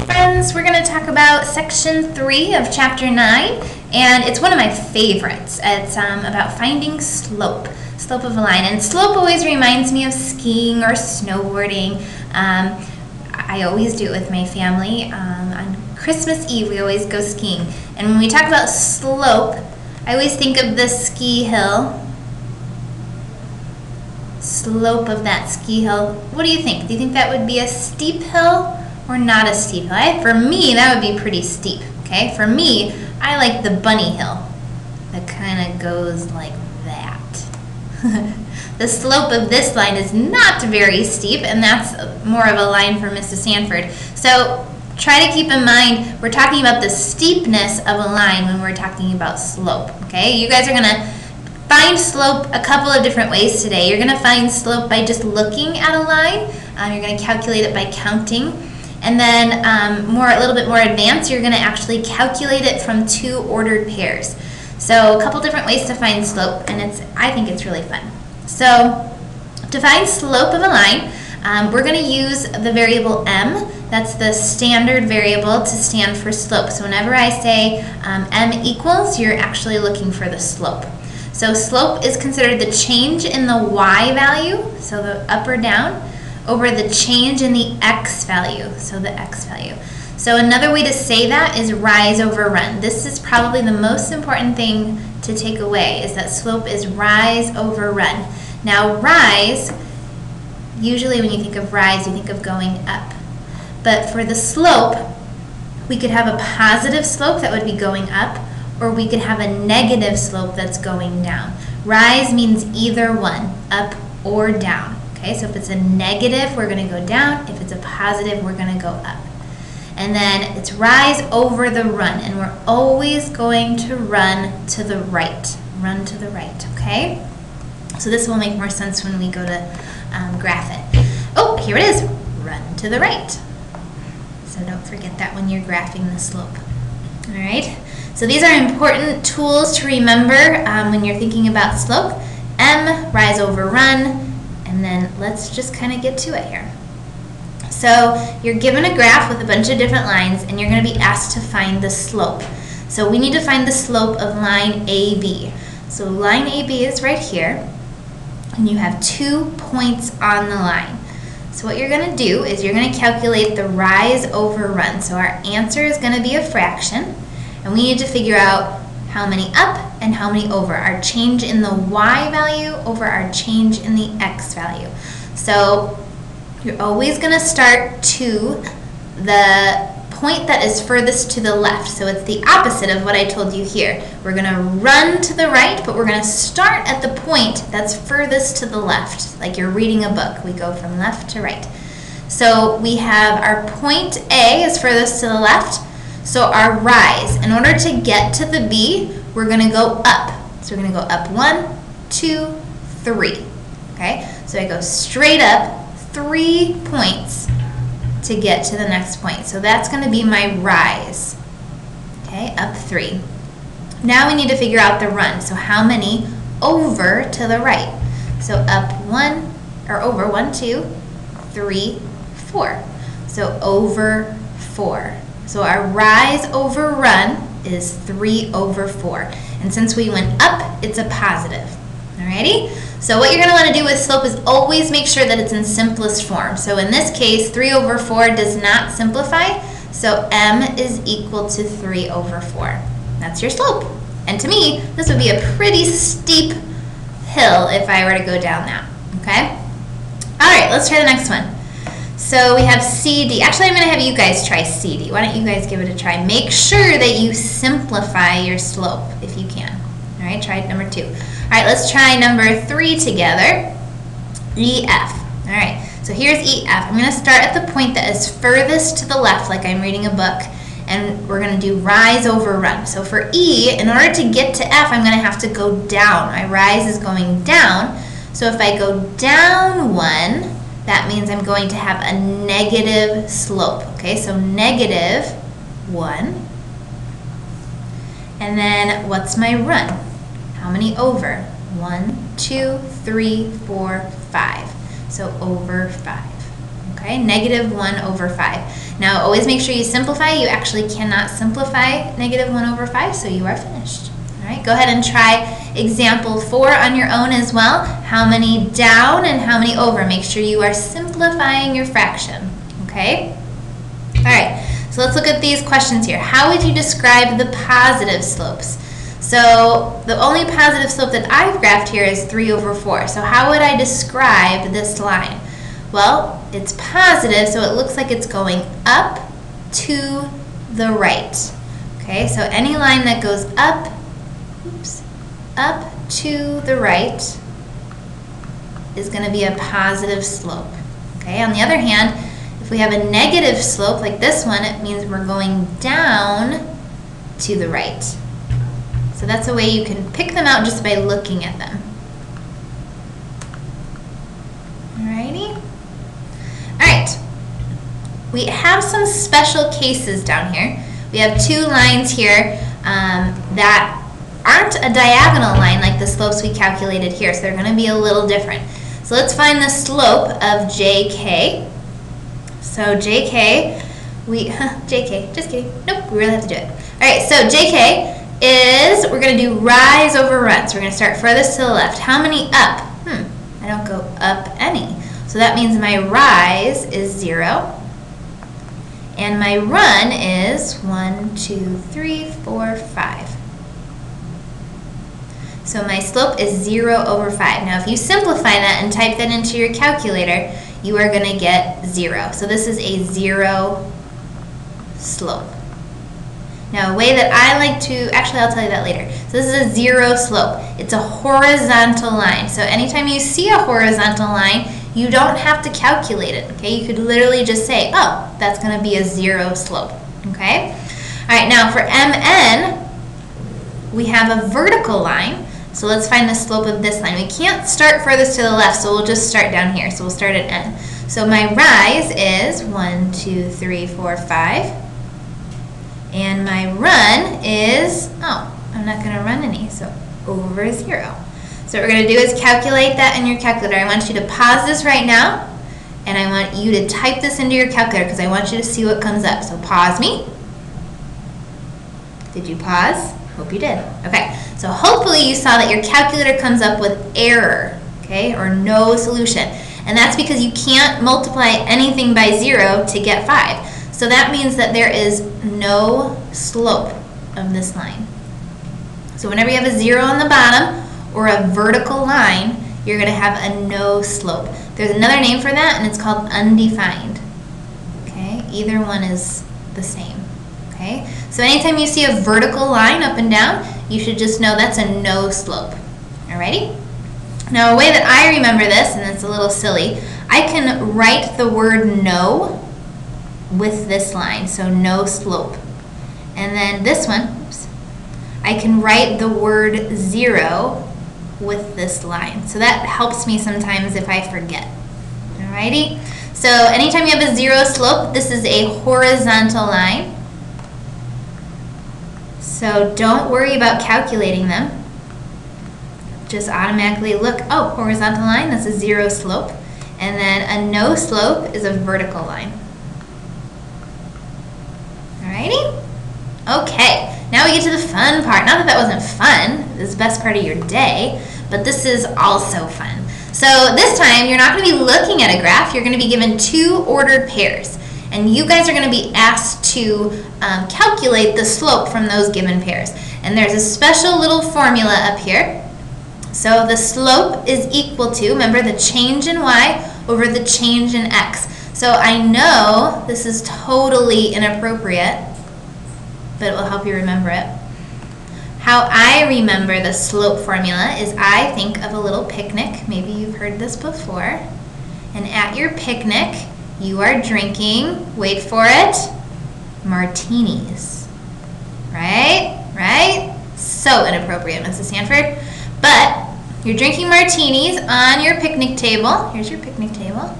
Friends, we're going to talk about section 3 of chapter 9, and it's one of my favorites. It's about finding slope of a line, and slope always reminds me of skiing or snowboarding. I always do it with my family. On Christmas Eve we always go skiing, and when we talk about slope, I always think of the ski hill. Slope of that ski hill. What do you think? Do you think that would be a steep hill or not a steep hill? For me, that would be pretty steep. Okay, for me, I like the bunny hill that kind of goes like that. The slope of this line is not very steep, and that's more of a line for Mrs. Sanford. So try to keep in mind we're talking about the steepness of a line when we're talking about slope. Okay, you guys are going to find slope a couple of different ways today. You're going to find slope by just looking at a line. You're going to calculate it by counting. And then a little bit more advanced, you're going to actually calculate it from two ordered pairs. So a couple different ways to find slope, and I think it's really fun. So to find slope of a line, we're going to use the variable m. That's the standard variable to stand for slope. So whenever I say m equals, you're actually looking for the slope. So slope is considered the change in the y value, so the up or down, over the change in the x value, so the x value. So another way to say that is rise over run. This is probably the most important thing to take away, is that slope is rise over run. Now rise, usually when you think of rise, you think of going up. But for the slope, we could have a positive slope that would be going up, or we could have a negative slope that's going down. Rise means either one, up or down. Okay, so if it's a negative, we're going to go down. If it's a positive, we're going to go up. And then it's rise over the run, and we're always going to run to the right. Run to the right, okay? So this will make more sense when we go to graph it. Oh, here it is. Run to the right. So don't forget that when you're graphing the slope. All right? So these are important tools to remember when you're thinking about slope. M, rise over run, and then let's just kind of get to it here. So you're given a graph with a bunch of different lines, and you're going to be asked to find the slope. So we need to find the slope of line AB. So line AB is right here, and you have 2 points on the line. So what you're going to do is you're going to calculate the rise over run. So our answer is going to be a fraction, and we need to figure out how many up and how many over. Our change in the y value over our change in the x value. So you're always going to start to the point that is furthest to the left. So it's the opposite of what I told you here. We're going to run to the right, but we're going to start at the point that's furthest to the left. Like you're reading a book. We go from left to right. So we have our point A is furthest to the left. So our rise, in order to get to the B, we're going to go up. So we're going to go up 1, 2, 3. Okay? So I go straight up 3 points to get to the next point. So that's going to be my rise. Okay, up 3. Now we need to figure out the run. So how many over to the right? So up 1, or over 1, 2, 3, 4. So over 4. So our rise over run is 3 over 4. And since we went up, it's a positive. Alrighty? So what you're going to want to do with slope is always make sure that it's in simplest form. So in this case, 3 over 4 does not simplify. So m is equal to 3 over 4. That's your slope. And to me, this would be a pretty steep hill if I were to go down that. Okay? Alright, let's try the next one. So we have CD. Actually, I'm going to have you guys try CD. Why don't you guys give it a try? Make sure that you simplify your slope if you can. All right, try number 2. All right, let's try number 3 together. EF. All right, so here's EF. I'm going to start at the point that is furthest to the left, like I'm reading a book, and we're going to do rise over run. So for E, in order to get to F, I'm going to have to go down. My rise is going down. So if I go down 1, that means I'm going to have a negative slope. Okay, so negative 1. And then what's my run? How many over? 1, 2, 3, 4, 5. So over 5. okay? Negative 1 over 5. Now, always make sure you simplify. You actually cannot simplify negative 1 over 5, so you are finished. All right, go ahead and try example 4 on your own as well. How many down and how many over? Make sure you are simplifying your fraction, okay? All right, so let's look at these questions here. How would you describe the positive slopes? So the only positive slope that I've graphed here is 3 over 4. So how would I describe this line? Well, it's positive, so it looks like it's going up to the right. Okay, so any line that goes up, up to the right is going to be a positive slope. Okay, on the other hand, if we have a negative slope like this one, it means we're going down to the right. So that's a way you can pick them out just by looking at them. Alrighty. Alright. We have some special cases down here. We have 2 lines here that aren't a diagonal line like the slopes we calculated here, so they're going to be a little different. So let's find the slope of JK. So JK, JK, just kidding. Nope, we really have to do it. Alright, so JK is, we're going to do rise over run. So we're going to start furthest to the left. How many up? I don't go up any. So that means my rise is 0. And my run is 1, 2, 3, 4, 5. So my slope is 0 over 5. Now if you simplify that and type that into your calculator, you are going to get 0. So this is a 0 slope. Now, a way that I like to, actually I'll tell you that later. So this is a 0 slope. It's a horizontal line. So anytime you see a horizontal line, you don't have to calculate it, okay? You could literally just say, oh, that's going to be a 0 slope, okay? All right, now for MN, we have a vertical line. So let's find the slope of this line. We can't start furthest to the left, so we'll just start down here. So we'll start at N. So my rise is 1, 2, 3, 4, 5. And my run is, oh, I'm not going to run any, so over 0. So what we're going to do is calculate that in your calculator. I want you to pause this right now, and I want you to type this into your calculator because I want you to see what comes up. So pause me. Did you pause? Hope you did. Okay, so hopefully you saw that your calculator comes up with error, okay, or no solution. And that's because you can't multiply anything by 0 to get 5. So that means that there is no slope of this line. So whenever you have a 0 on the bottom or a vertical line, you're going to have a no slope. There's another name for that, and it's called undefined. Okay, either one is the same. Okay, so anytime you see a vertical line up and down, you should just know that's a no slope. Alrighty? Now a way that I remember this, and it's a little silly, I can write the word no with this line, so no slope. And then this one, oops, I can write the word 0 with this line. So that helps me sometimes if I forget. Alrighty? So anytime you have a 0 slope, this is a horizontal line. So don't worry about calculating them. Just automatically look, oh, horizontal line, that's a 0 slope. And then a no slope is a vertical line. Alrighty? Okay, now we get to the fun part. Not that that wasn't fun, it's the best part of your day, but this is also fun. So this time, you're not going to be looking at a graph, you're going to be given 2 ordered pairs. And you guys are going to be asked to calculate the slope from those given pairs. And there's a special little formula up here. So the slope is equal to, remember, the change in y over the change in x. So I know this is totally inappropriate, but it will help you remember it. How I remember the slope formula is I think of a little picnic. Maybe you've heard this before. And at your picnic, you are drinking, wait for it, martinis. Right? Right? So inappropriate, Mrs. Sanford. But you're drinking martinis on your picnic table. Here's your picnic table.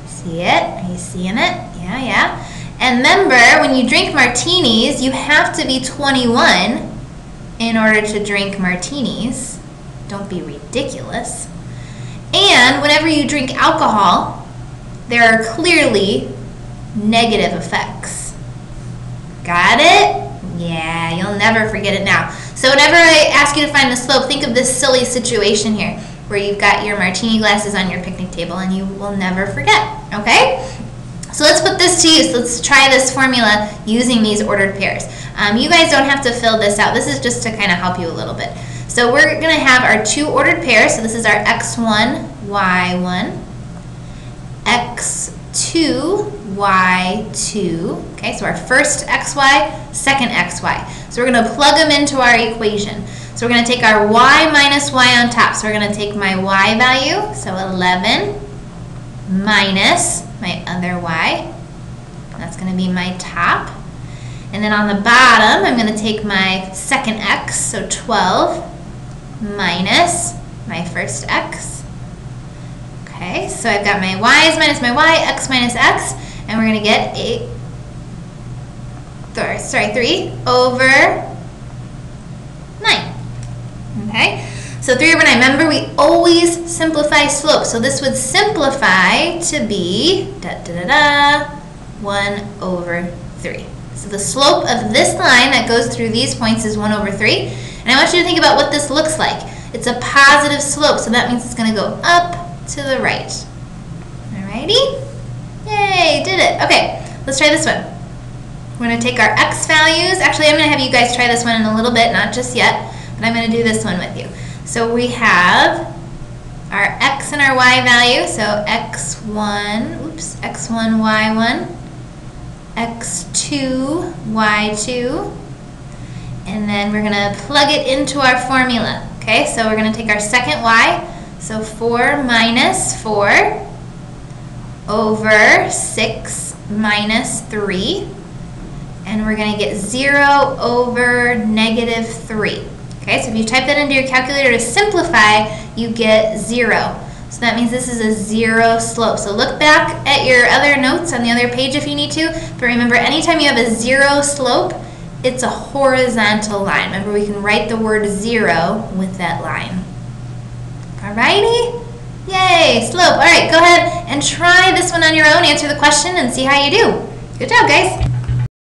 See it? Are you seeing it? Yeah, yeah. And remember, when you drink martinis, you have to be 21 in order to drink martinis. Don't be ridiculous. And whenever you drink alcohol, there are clearly negative effects. Got it? Yeah, you'll never forget it now. So whenever I ask you to find the slope, think of this silly situation here where you've got your martini glasses on your picnic table and you will never forget, okay? So let's put this to use. Let's try this formula using these ordered pairs. You guys don't have to fill this out. This is just to kind of help you a little bit. So we're going to have our two ordered pairs. So this is our x1, y1, x2, y2. Okay, so our first xy, second xy. So we're going to plug them into our equation. So we're going to take our y minus y on top. So we're going to take my y value, so 11, minus my other y. That's going to be my top. And then on the bottom, I'm going to take my second x, so 12, minus my first x. Okay, so I've got my y's minus my y, x minus x, and we're going to get 3 over 9. Okay, so 3 over 9. Remember, we always simplify slopes. So this would simplify to be 1 over 3. So the slope of this line that goes through these points is 1 over 3. And I want you to think about what this looks like. It's a positive slope, so that means it's going to go up to the right. Alrighty? Yay, did it. Okay, let's try this one. We're going to take our x values. Actually, I'm going to have you guys try this one in a little bit, not just yet, but I'm going to do this one with you. So we have our x and our y value, so x1, y1, x2, y2, and then we're going to plug it into our formula. Okay, so we're going to take our second y, so 4 minus 4 over 6 minus 3, and we're going to get 0 over negative 3. Okay, so if you type that into your calculator to simplify, you get 0. So that means this is a 0 slope. So look back at your other notes on the other page if you need to. But remember, anytime you have a 0 slope, it's a horizontal line. Remember, we can write the word 0 with that line. Alrighty? Yay, slope. All right, go ahead and try this one on your own. Answer the question and see how you do. Good job, guys.